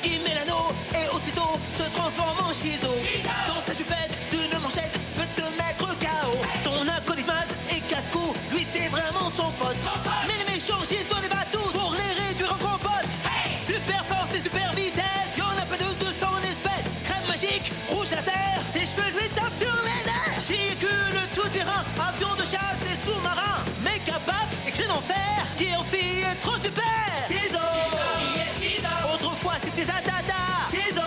Qui met l'anneau et aussitôt se transforme en Shizo. Dans sa chupette d'une manchette peut te mettre KO. Son acolyte et casse-cou, lui c'est vraiment son pote. Mais les méchants Shizo les bat tous pour les réduire en compote. Super force et super vitesse, y'en a pas de 200 espèces. Crème magique, rouge laser, ses cheveux lui tapent sur les nerfs. Chicule tout terrain, avion de chasse et sous-marin. Méca paf et cri d'enfer, qui en fille est trop super. Shizo. Autrefois c'était Zatata. Shizo.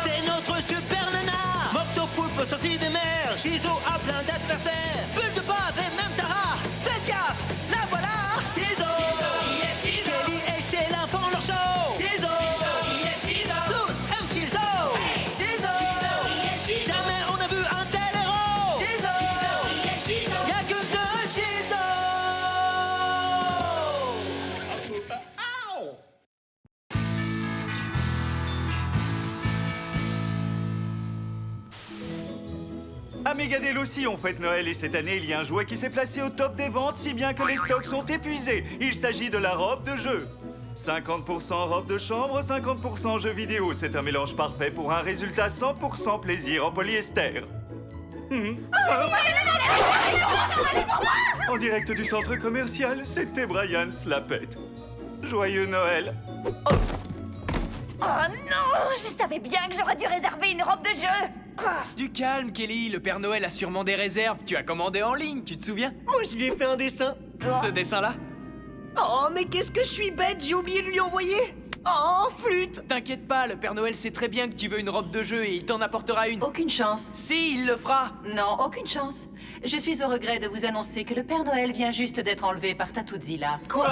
C'est notre super nana. Moctopoulpe sorti des mers. Shizo a plein d'adversaires. Bulle de bave et même Tara. Faites gaffe, la voilà. Shizo. Kelly et Sheila font leur show. Shizo. Tous aiment Shizo. Shizo. Jamais on a vu un tel héros. Shizo. Y'a que seul Shizo. À Megadale aussi, on fête Noël et cette année, il y a un jouet qui s'est placé au top des ventes si bien que les stocks sont épuisés. Il s'agit de la robe de jeu. 50% robe de chambre, 50% jeux vidéo. C'est un mélange parfait pour un résultat 100% plaisir en polyester. En direct du centre commercial, c'était Brian Slapette. Joyeux Noël. Oh non, je savais bien que j'aurais dû réserver une robe de jeu. Du calme, Kelly, le Père Noël a sûrement des réserves. Tu as commandé en ligne, tu te souviens? Moi, je lui ai fait un dessin. Ce dessin-là? Oh, mais qu'est-ce que je suis bête, j'ai oublié de lui envoyer. Oh, flûte. T'inquiète pas, le Père Noël sait très bien que tu veux une robe de jeu et il t'en apportera une. Aucune chance. Si, il le fera. Non, aucune chance. Je suis au regret de vous annoncer que le Père Noël vient juste d'être enlevé par Tatuzilla. Quoi?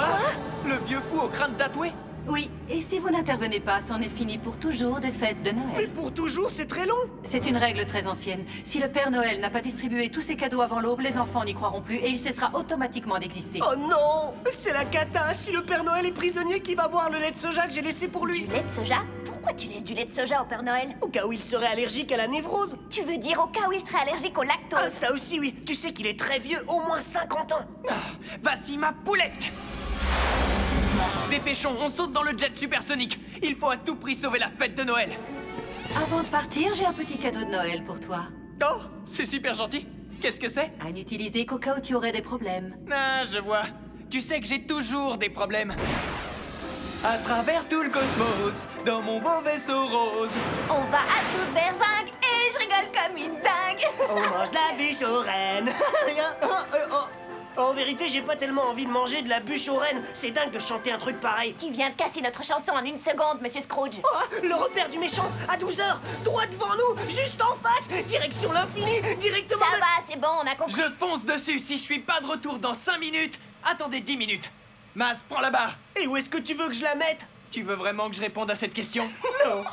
Le vieux fou au crâne tatoué? Oui, et si vous n'intervenez pas, c'en est fini pour toujours des fêtes de Mais Noël. pour toujours, c'est très long. C'est une règle très ancienne. Si le Père Noël n'a pas distribué tous ses cadeaux avant l'aube, les enfants n'y croiront plus et il cessera automatiquement d'exister. Oh non, c'est la cata. Si le Père Noël est prisonnier, qui va boire le lait de soja que j'ai laissé pour lui? Du lait de soja? Pourquoi tu laisses du lait de soja au Père Noël? Au cas où il serait allergique à la névrose. Tu veux dire au cas où il serait allergique au Ah, lactose? ça aussi, oui. Tu sais qu'il est très vieux, au moins 50 ans. Voici ma poulette! Dépêchons, on saute dans le jet supersonique. Il faut à tout prix sauver la fête de Noël. Avant de partir, j'ai un petit cadeau de Noël pour toi. Oh, c'est super gentil. Qu'est-ce que c'est? À n'utiliser qu'au cas où tu aurais des problèmes. Ah, je vois. Tu sais que j'ai toujours des problèmes. À travers tout le cosmos, dans mon beau vaisseau rose. On va à toute berzingue et je rigole comme une dingue. On mange de la bûche aux rennes. En vérité, j'ai pas tellement envie de manger de la bûche aux rennes. C'est dingue de chanter un truc pareil. Tu viens de casser notre chanson en une seconde, Monsieur Scrooge. Oh, le repère du méchant, à 12h, droit devant nous, juste en face, direction l'infini, directement Ça de... va, c'est bon, on a compris. Je fonce dessus si je suis pas de retour dans 5 minutes. Attendez 10 minutes. Mas, prends la barre. Et où est-ce que tu veux que je la mette? Tu veux vraiment que je réponde à cette question? Non.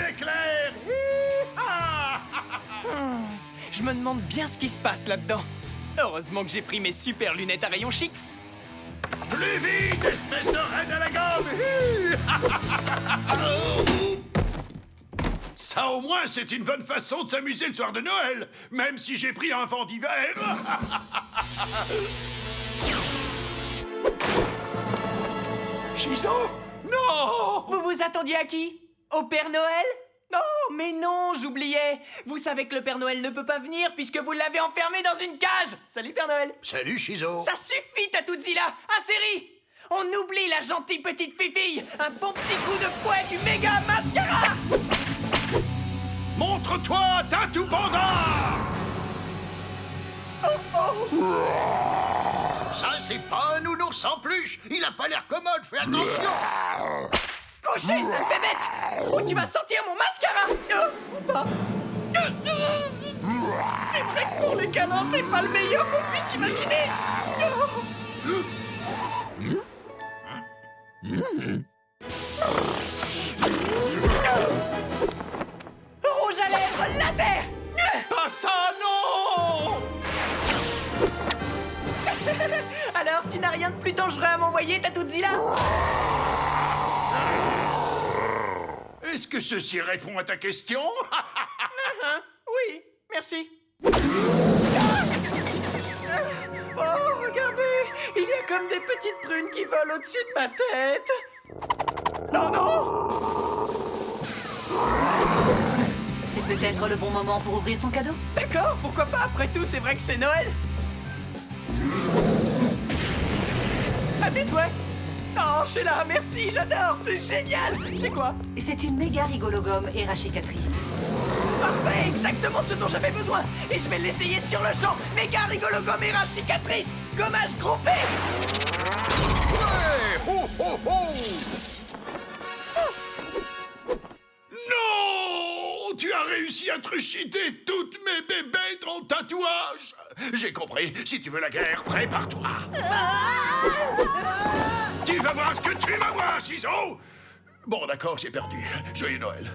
Éclair! Je me demande bien ce qui se passe là-dedans. Heureusement que j'ai pris mes super lunettes à rayons Chix. Plus vite, espèce de reine à la gomme! Ça au moins, c'est une bonne façon de s'amuser le soir de Noël, même si j'ai pris un vent d'hiver. Shizo? Non! Vous vous attendiez à qui? Au Père Noël? Oh, mais non, j'oubliais. Vous savez que le Père Noël ne peut pas venir puisque vous l'avez enfermé dans une cage. Salut Père Noël. Salut, Shizo. Ça suffit, Tatuzilla. Assez ri. On oublie la gentille petite fifille. Un bon petit coup de fouet du méga mascara. Montre-toi, Tatou Panda! Ça, c'est pas un nounours en peluche. Il a pas l'air commode, fais attention. Couchez, sale bébête. Ou tu vas sentir mon mascara. Ou pas. C'est vrai que pour les câlins, c'est pas le meilleur qu'on puisse imaginer. Rouge à lèvres laser. Pas ça, non! Alors, tu n'as rien de plus dangereux à m'envoyer, Tatuzilla? Est-ce que ceci répond à ta question? Oui, merci. Oh, regardez! Il y a comme des petites prunes qui volent au-dessus de ma tête! Non, non! C'est peut-être le bon moment pour ouvrir ton cadeau. D'accord, pourquoi pas? Après tout, c'est vrai que c'est Noël! À tes souhaits! Oh, Sheila, merci, j'adore, c'est génial! C'est quoi? C'est une méga rigolo gomme éradicatrice. Parfait, exactement ce dont j'avais besoin! Et je vais l'essayer sur le champ! Méga rigolo gomme cicatrice! Gommage groupé! Ouais! Ho, ho, ho! Non! Tu as réussi à trucider toutes mes bébêtes en tatouage! J'ai compris. Si tu veux la guerre, prépare-toi. Tu vas voir ce que tu vas voir, Ciseaux! Bon, d'accord, j'ai perdu. Joyeux Noël.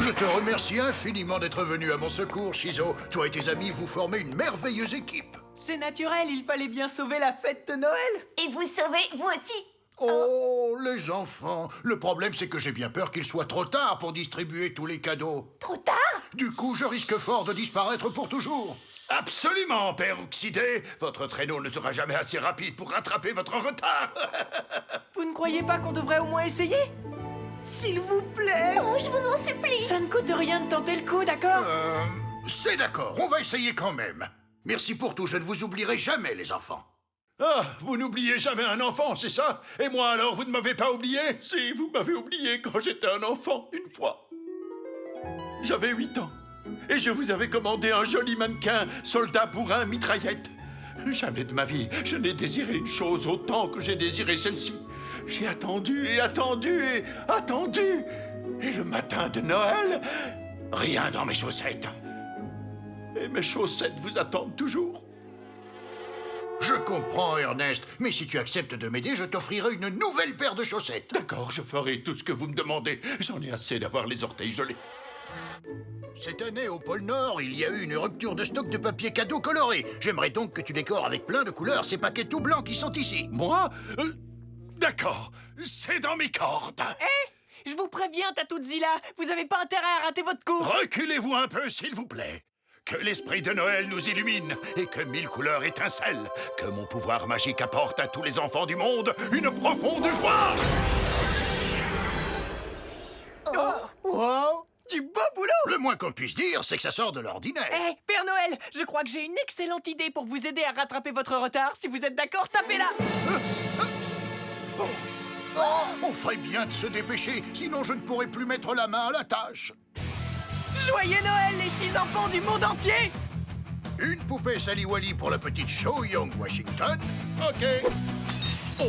Je te remercie infiniment d'être venu à mon secours, Shizo. Toi et tes amis, vous formez une merveilleuse équipe. C'est naturel, il fallait bien sauver la fête de Noël! Et vous sauvez, vous aussi. Oh, les enfants. Le problème, c'est que j'ai bien peur qu'il soit trop tard pour distribuer tous les cadeaux. Trop tard? Du coup, je risque fort de disparaître pour toujours. Absolument, Père Oxydé. Votre traîneau ne sera jamais assez rapide pour rattraper votre retard. Vous ne croyez pas qu'on devrait au moins essayer? S'il vous plaît! Oh, je vous en supplie. Ça ne coûte rien de tenter le coup, d'accord? C'est d'accord, on va essayer quand même. Merci pour tout, je ne vous oublierai jamais, les enfants. Ah, vous n'oubliez jamais un enfant, c'est ça? Et moi alors, vous ne m'avez pas oublié? Si, vous m'avez oublié quand j'étais un enfant, une fois. J'avais 8 ans. Et je vous avais commandé un joli mannequin, soldat bourrin, mitraillette. Jamais de ma vie, je n'ai désiré une chose autant que j'ai désiré celle-ci. J'ai attendu et attendu et attendu. Et le matin de Noël, rien dans mes chaussettes. Et mes chaussettes vous attendent toujours. Je comprends, Ernest, mais si tu acceptes de m'aider, je t'offrirai une nouvelle paire de chaussettes. D'accord, je ferai tout ce que vous me demandez. J'en ai assez d'avoir les orteils gelés. Cette année, au pôle Nord, il y a eu une rupture de stock de papier cadeau coloré. J'aimerais donc que tu décores avec plein de couleurs ces paquets tout blancs qui sont ici. Moi D'accord, c'est dans mes cordes. Je vous préviens, Tatuzilla, vous avez pas intérêt à rater votre coup! Reculez-vous un peu, s'il vous plaît. Que l'esprit de Noël nous illumine et que 1000 couleurs étincellent. Que mon pouvoir magique apporte à tous les enfants du monde une profonde joie. Wow! Du beau boulot! Le moins qu'on puisse dire, c'est que ça sort de l'ordinaire. Père Noël, je crois que j'ai une excellente idée pour vous aider à rattraper votre retard. Si vous êtes d'accord, tapez-la! On ferait bien de se dépêcher, sinon je ne pourrai plus mettre la main à la tâche. Joyeux Noël, les 6 enfants du monde entier! Une poupée Sally Wally pour la petite Cho Young Washington. Ok. Oh.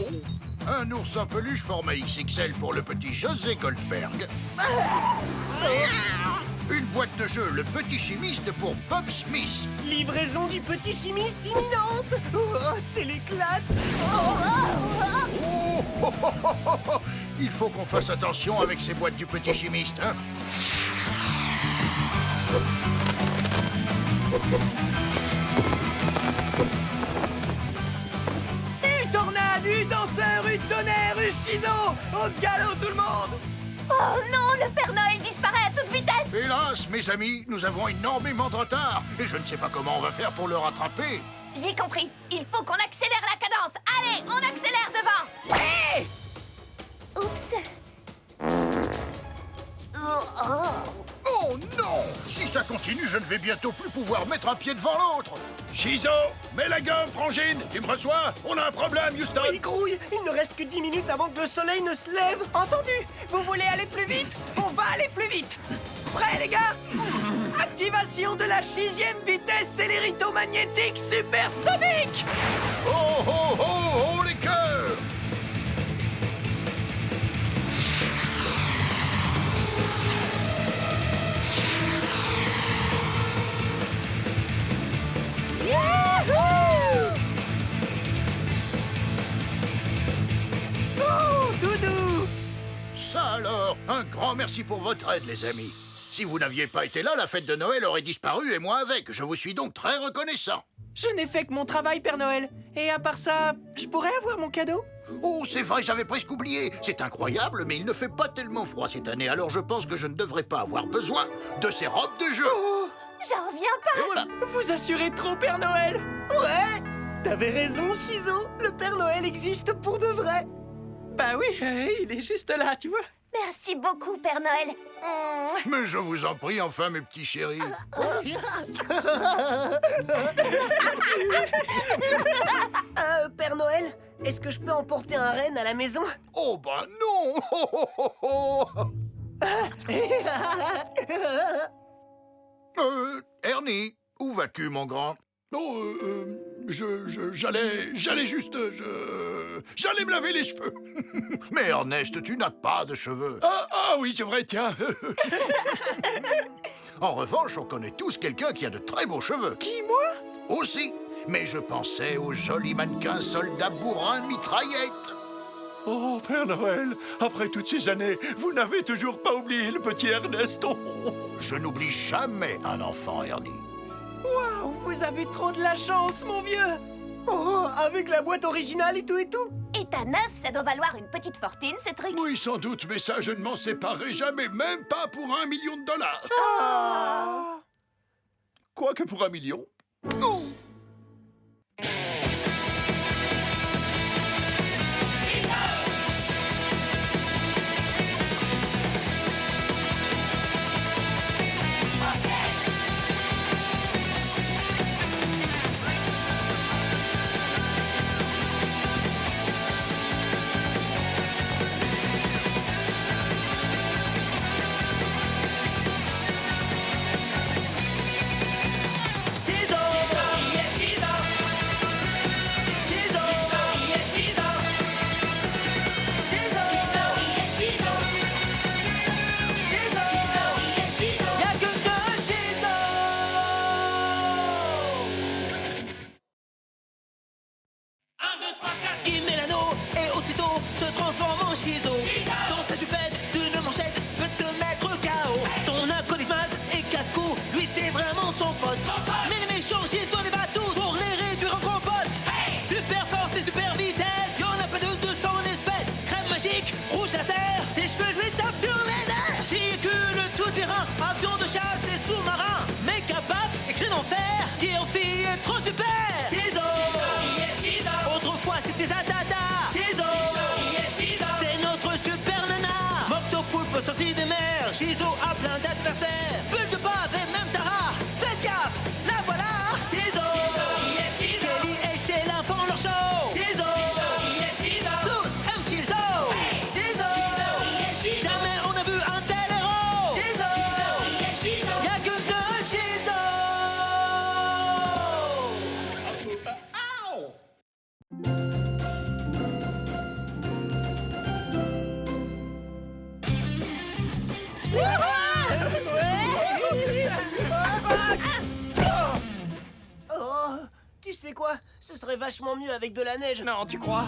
Un ours en peluche format XXL pour le petit José Goldberg. Une boîte de jeu, le petit chimiste pour Bob Smith. Livraison du petit chimiste imminente. Oh, c'est l'éclate. Il faut qu'on fasse attention avec ces boîtes du petit chimiste, hein. Tornade, danseur, tonnerre, Shizo! Au galop tout le monde! Oh non, le Père Noël disparaît à toute vitesse. Hélas, mes amis, nous avons énormément de retard. Et je ne sais pas comment on va faire pour le rattraper. J'ai compris. Il faut qu'on accélère la cadence. Allez, on accélère devant. Hé! Oups. Oh non! Si ça continue, je ne vais bientôt plus pouvoir mettre un pied devant l'autre. Shizo, mets la gomme, Frangine. Tu me reçois? On a un problème, Houston. Il grouille. Il ne reste que 10 minutes avant que le soleil ne se lève. Entendu! Vous voulez aller plus vite? On va aller plus vite! Prêts, les gars? Activation de la 6e vitesse célérito-magnétique supersonique! Oh, oh, oh, oh, les cœurs! Oh, Doudou! Ça alors, un grand merci pour votre aide, les amis. Si vous n'aviez pas été là, la fête de Noël aurait disparu et moi avec. Je vous suis donc très reconnaissant. Je n'ai fait que mon travail, Père Noël. Et à part ça, je pourrais avoir mon cadeau? Oh, c'est vrai, j'avais presque oublié. C'est incroyable, mais il ne fait pas tellement froid cette année, alors je pense que je ne devrais pas avoir besoin de ces robes de jeu. J'en reviens pas. Et voilà. Vous assurez trop, Père Noël! Ouais. T'avais raison, Shizo. Le Père Noël existe pour de vrai. Bah oui, il est juste là, tu vois. Merci beaucoup, Père Noël. Mais je vous en prie, enfin, mes petits chéris. Père Noël, est-ce que je peux emporter un renne à la maison? Oh, bah non. Ernie, où vas-tu, mon grand? Oh, j'allais juste... J'allais me laver les cheveux. Mais Ernest, tu n'as pas de cheveux. Ah oui, c'est vrai, tiens. En revanche, on connaît tous quelqu'un qui a de très beaux cheveux. Qui, moi? Aussi. Mais je pensais au joli mannequin soldat bourrin mitraillette. Oh, Père Noël, après toutes ces années, vous n'avez toujours pas oublié le petit Ernest. Oh. Je n'oublie jamais un enfant, Ernie. Waouh, vous avez trop de la chance, mon vieux. Oh, avec la boîte originale et tout et tout. Et ta neuf, ça doit valoir une petite fortune, ce truc. Oui, sans doute, mais ça, je ne m'en séparerai jamais, même pas pour $1 million. Quoique pour 1 million. Oh. Qui met l'anneau et aussitôt se transforme en Shizo. Dans sa jupette d'une manchette peut te mettre KO. Son acolyte Maz et casse-cou, lui c'est vraiment son pote. Mais les méchants Shizo les bat tous pour les réduire en compote. Super force et super vitesse, y'en a pas deux de son espèce. Crème magique, rouge laser, ses cheveux lui tapent sur les nerfs. Véhicule tout terrain, avion de chasse et sous-marin. Méca paf, écrit en fer, qui en fille est trop super. Shizo. Autrefois c'était Zatata. Shizo. C'est notre super nana. Moctopoulpe sorti des mers. Shizo a plein d'adversaires. Bulle de bave et même Tara. Faites gaffe, la voilà. Shizo. Kelly et Sheila font leur show. Shizo. Tous aiment Shizo. Shizo. Jamais on a vu un tel héros. Shizo. Y'a qu'un seul Shizo. Oh, tu sais quoi? Ce serait vachement mieux avec de la neige. Non, tu crois?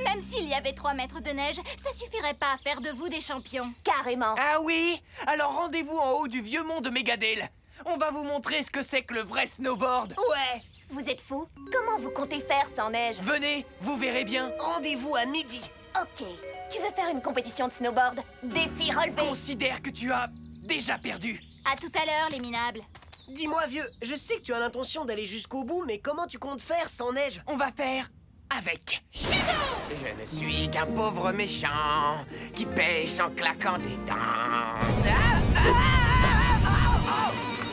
Même s'il y avait 3 mètres de neige, ça suffirait pas à faire de vous des champions. Carrément. Ah oui? Alors rendez-vous en haut du vieux mont de Megadale. On va vous montrer ce que c'est que le vrai snowboard. Ouais. Vous êtes fous? Comment vous comptez faire sans neige? Venez, vous verrez bien. Rendez-vous à midi. Ok. Tu veux faire une compétition de snowboard? Défi relevé. Considère que tu as déjà perdu. À tout à l'heure, les minables. Dis-moi, vieux, je sais que tu as l'intention d'aller jusqu'au bout, mais comment tu comptes faire sans neige? On va faire avec Shizo. Je ne suis qu'un pauvre méchant qui pêche en claquant des dents.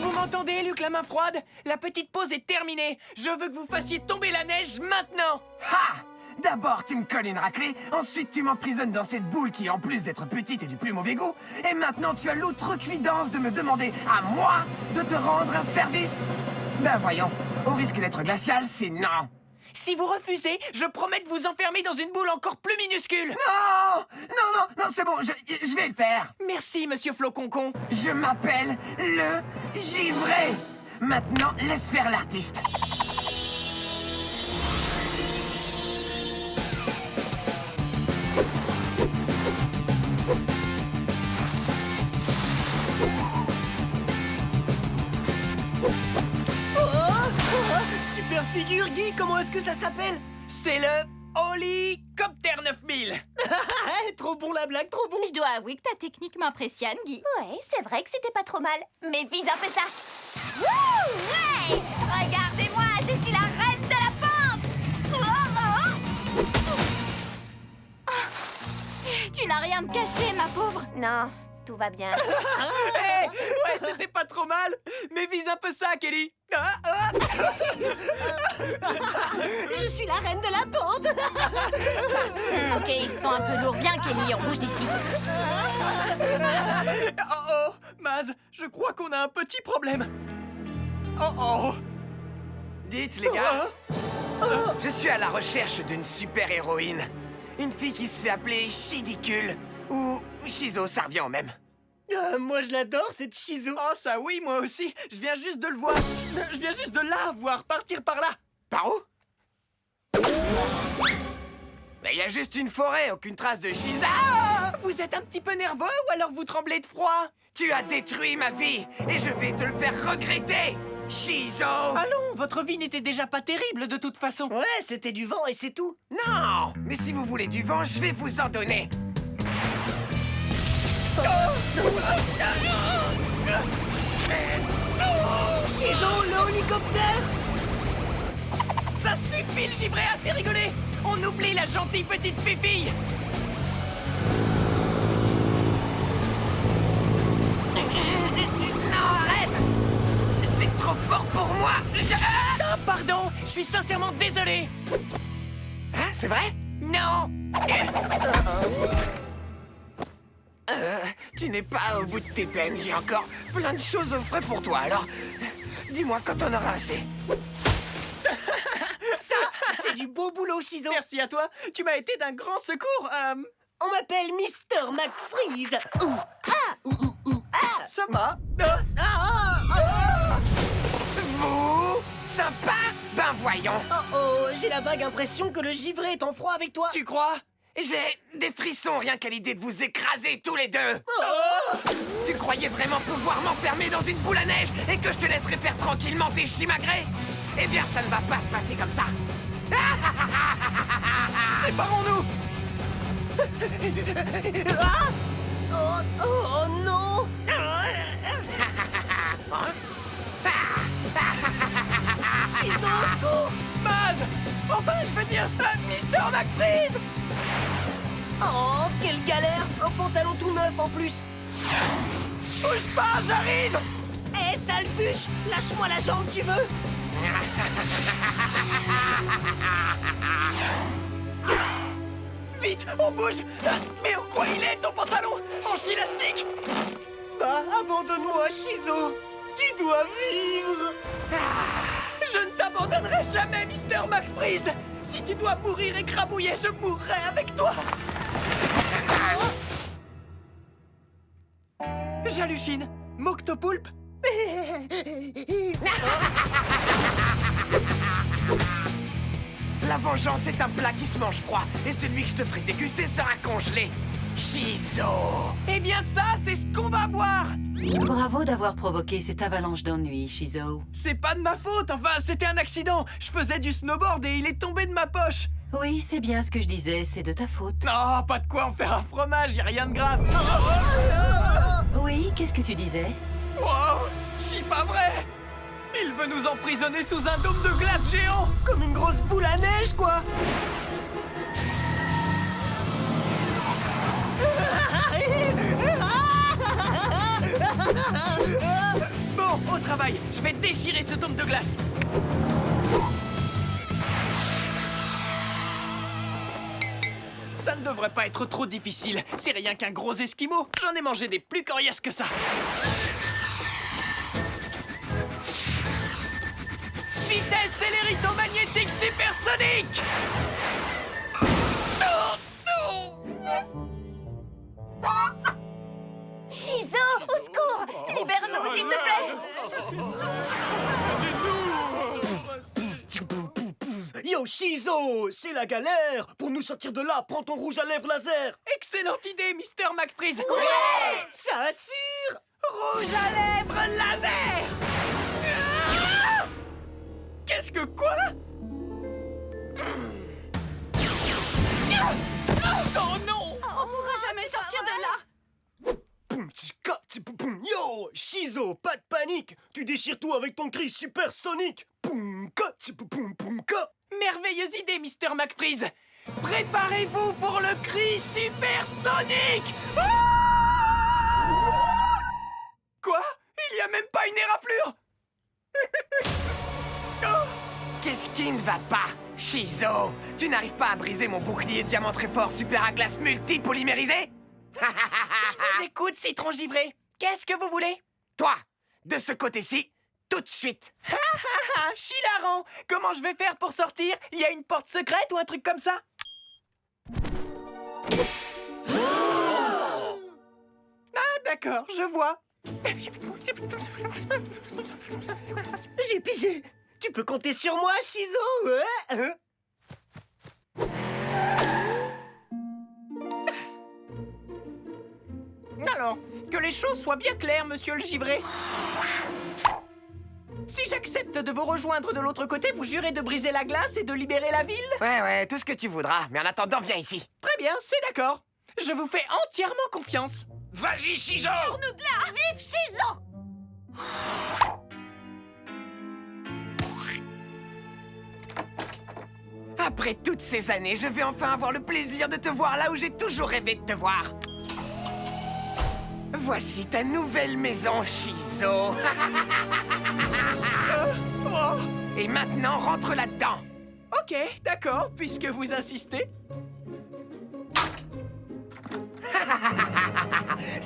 Vous m'entendez, Luc la main froide? La petite pause est terminée. Je veux que vous fassiez tomber la neige maintenant. Ha! D'abord, tu me colles une raclée, ensuite tu m'emprisonnes dans cette boule qui, en plus d'être petite, est du plus mauvais goût, et maintenant tu as l'outrecuidance de me demander, à moi, de te rendre un service? Ben voyons, au risque d'être glacial, c'est non. Si vous refusez, je promets de vous enfermer dans une boule encore plus minuscule. Non, c'est bon, je vais le faire. Merci, monsieur Floconcon. Je m'appelle le Givré. Maintenant, laisse faire l'artiste. Super figure, Guy, comment est-ce que ça s'appelle? C'est le Holicoptère 9000. Trop bon la blague, trop bon. Je dois avouer que ta technique m'impressionne, Guy. Ouais, c'est vrai que c'était pas trop mal. Mais vise un peu ça. Wouh! Ouais! Regardez-moi, je suis la reine de la rien de cassé, ma pauvre. Non, tout va bien. Hé, ouais, c'était pas trop mal. Mais vise un peu ça, Kelly. Je suis la reine de la pente. Ok, ils sont un peu lourds. Viens, Kelly, on bouge d'ici. Oh, Maz, je crois qu'on a un petit problème. Oh. Dites, les gars, je suis à la recherche d'une super-héroïne. Une fille qui se fait appeler Chidicule ou Shizo, ça revient au même. Moi, je l'adore, cette Shizu. Oh, ça oui, moi aussi. Je viens juste de le voir. Je viens juste de la voir partir par là. Par où? Mais il y a juste une forêt, aucune trace de Shiza. Vous êtes un petit peu nerveux ou alors vous tremblez de froid? Tu as détruit ma vie et je vais te le faire regretter, Shizo. Allons, votre vie n'était déjà pas terrible de toute façon. Ouais, c'était du vent et c'est tout. Non, mais si vous voulez du vent, je vais vous en donner. Shizu, le hélicoptère. Ça suffit, le givré, assez rigolé. On oublie la gentille petite pépille. Non, arrête. C'est trop fort pour moi. Ah, pardon, je suis sincèrement désolé. Hein, c'est vrai? Non. Tu n'es pas au bout de tes peines. J'ai encore plein de choses au frais pour toi. Alors, dis-moi quand on aura assez. Ça, c'est du beau boulot, Shizu. Merci à toi, tu m'as été d'un grand secours. On m'appelle Mr. McFreeze. Ça va. Vous? Sympa? Ben voyons. Oh, j'ai la vague impression que le givré est en froid avec toi. Tu crois? J'ai des frissons rien qu'à l'idée de vous écraser tous les deux. Tu croyais vraiment pouvoir m'enfermer dans une boule à neige et que je te laisserais faire tranquillement tes chimagrées? Eh bien, ça ne va pas se passer comme ça. Séparons-nous. Oh non. Shizu, au secours. Maz. Enfin, je veux dire, Mr. McFreeze. Oh, quelle galère. Un pantalon tout neuf en plus. Bouge pas, j'arrive. Eh, sale bûche, lâche-moi la jambe, tu veux? Vite, on bouge. Mais en quoi il est, ton pantalon? En élastique? Bah, abandonne-moi, Shizu. Tu dois vivre. Je ne t'abandonnerai jamais, Mr. McFreeze. Si tu dois mourir écrabouillé, je mourrai avec toi. J'hallucine. Moctopoulpe. La vengeance est un plat qui se mange froid et celui que je te ferai déguster sera congelé. Shizo. Eh bien ça, c'est ce qu'on va voir. Bravo d'avoir provoqué cette avalanche d'ennui, Shizo. C'est pas de ma faute, enfin, c'était un accident. Je faisais du snowboard et il est tombé de ma poche. Oui, c'est bien ce que je disais, c'est de ta faute. Non, pas de quoi en faire un fromage, y a rien de grave. Oui, qu'est-ce que tu disais? Wow, c'est pas vrai. Il veut nous emprisonner sous un dôme de glace géant. Comme une grosse boule à neige, quoi. Bon, au travail, je vais déchirer ce dôme de glace. Ça ne devrait pas être trop difficile. C'est rien qu'un gros esquimau. J'en ai mangé des plus coriaces que ça. Vitesse électromagnétique supersonique. Shizo, au secours! Libère-nous, s'il te plaît! Yo, Shizo, c'est la galère. Pour nous sortir de là, prends ton rouge à lèvres laser. Excellente idée, Mr. McFreeze. Ouais, ça assure. Rouge à lèvres laser. Ah, qu'est-ce que quoi? Oh non! On pourra jamais sortir de là! Poum, tika, poum. Yo, Shizo, pas de panique. Tu déchires tout avec ton cri supersonique. Poum, ka, poum, ka. Merveilleuse idée, Mr. McFreeze. Préparez-vous pour le cri supersonique! Ah! Quoi? Il y a même pas une éraflure! Oh! Qu'est-ce qui ne va pas? Shizo, tu n'arrives pas à briser mon bouclier diamant très fort super à glace multipolymérisé? Je vous écoute, citron givré. Qu'est-ce que vous voulez? Toi, de ce côté-ci, tout de suite. Chilarant! Comment je vais faire pour sortir? Il y a une porte secrète ou un truc comme ça? Ah, d'accord, je vois. J'ai pigé. Tu peux compter sur moi, Shizo. Ouais. Alors, que les choses soient bien claires, monsieur le givré. Si j'accepte de vous rejoindre de l'autre côté, vous jurez de briser la glace et de libérer la ville? Ouais, tout ce que tu voudras. Mais en attendant, viens ici. Très bien, c'est d'accord. Je vous fais entièrement confiance. Vas-y, Shizo! Nous de là! Vive Shizo! Après toutes ces années, je vais enfin avoir le plaisir de te voir là où j'ai toujours rêvé de te voir. Voici ta nouvelle maison, Shizo. Et maintenant, rentre là-dedans. Ok, d'accord, puisque vous insistez.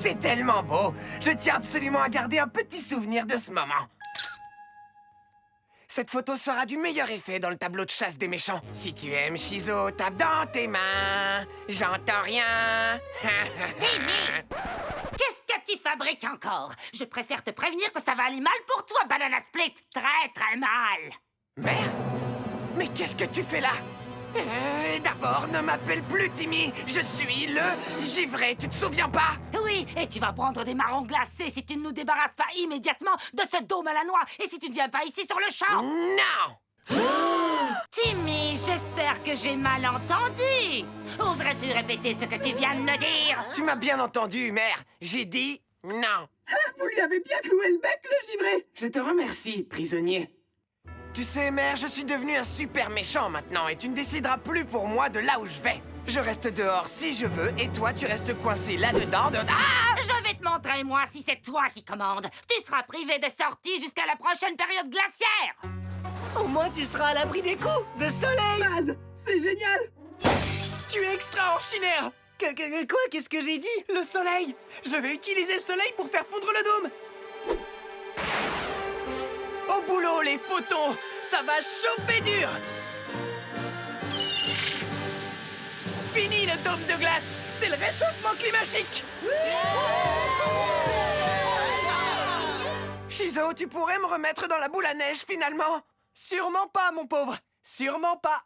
C'est tellement beau. Je tiens absolument à garder un petit souvenir de ce moment. Cette photo sera du meilleur effet dans le tableau de chasse des méchants. Si tu aimes Shizo, tape dans tes mains. J'entends rien. Qu'est-ce que tu fabriques encore? Je préfère te prévenir que ça va aller mal pour toi, Banana Split. Très, très mal. Mère? Mais qu'est-ce que tu fais là? D'abord, ne m'appelle plus Timmy. Je suis le givré, tu te souviens pas? Oui, et tu vas prendre des marrons glacés si tu ne nous débarrasses pas immédiatement de ce dôme à la noix et si tu ne viens pas ici sur le champ. Non! Timmy, j'espère que j'ai mal entendu. Oserais-tu répéter ce que tu viens de me dire? Tu m'as bien entendu, mère. J'ai dit non. Vous lui avez bien cloué le bec, le givré. Je te remercie, prisonnier. Tu sais, mère, je suis devenu un super méchant maintenant et tu ne décideras plus pour moi de là où je vais. Je reste dehors si je veux et toi, tu restes coincé là-dedans de... Ah! Je vais te montrer, moi, si c'est toi qui commandes. Tu seras privé de sortie jusqu'à la prochaine période glaciaire. Au moins, tu seras à l'abri des coups de soleil. Baz, c'est génial. Tu es extraordinaire. Quoi? Qu'est-ce que j'ai dit? Le soleil. Je vais utiliser le soleil pour faire fondre le dôme. Au boulot, les photons. Ça va chauffer dur. Fini le dôme de glace. C'est le réchauffement climatique. Shizo, tu pourrais me remettre dans la boule à neige finalement? Sûrement pas, mon pauvre. Sûrement pas.